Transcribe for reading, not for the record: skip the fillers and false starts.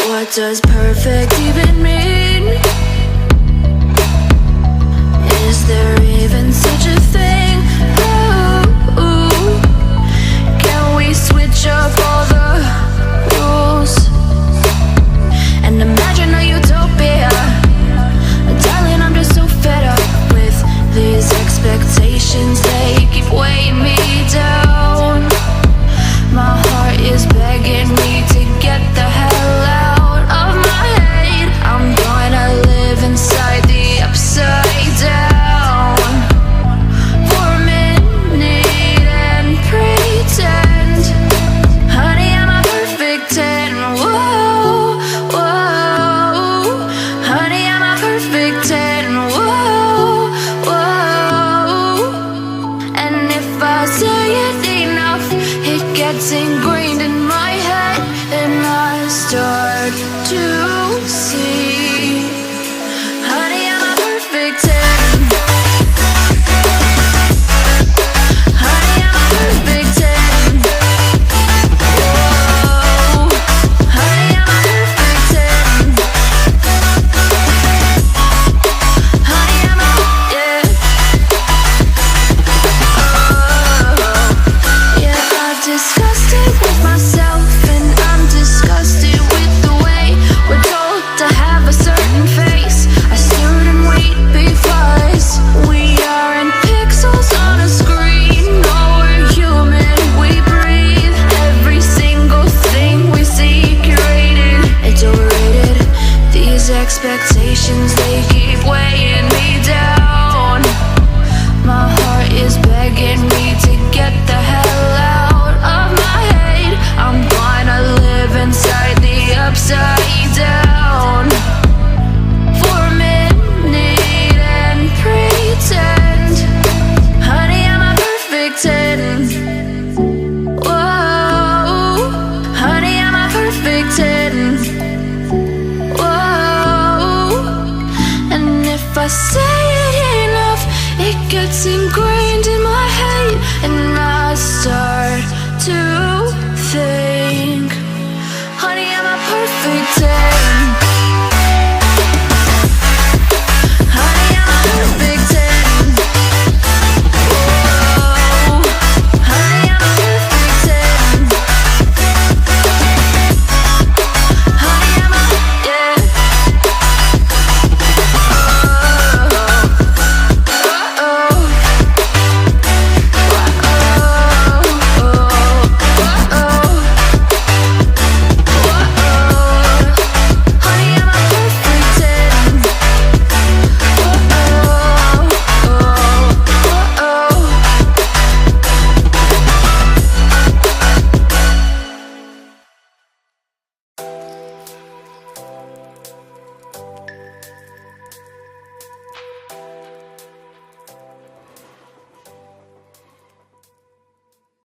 What does perfect even mean? Is there even such a thing? Ooh, can we switch up all the rules and imagine a utopia? Darling, I'm just so fed up with these expectations. They keep weighing me down. My heart is begging me to get the hell out of my head. I'm gonna live inside the upside down for a minute and pretend, honey, I'm a perfect 10. Whoa, whoa, honey, I'm a perfect 10. Whoa, whoa, and if I say it enough, it gets ingrained in my head, and I start to see, honey, I'm a perfect 10. Honey, I'm a perfect 10. Whoa, honey, I'm a perfect 10. Honey, I'm a, yeah. Oh, yeah, I've discussed it with myself, and I'm disgusted with the way we're told to have a certain face, a certain weight, because we aren't pixels on a screen. No, we're human, we breathe. Every single thing we see curated, it's overrated. These expectations, they keep weighing me down. My heart is begging me to get the hell out of my head. I'm gonna live inside the upside down for a minute and pretend, honey, I'm a perfect 10. Whoa, honey, I'm a perfect 10. Whoa, and if I say it enough, it gets ingrained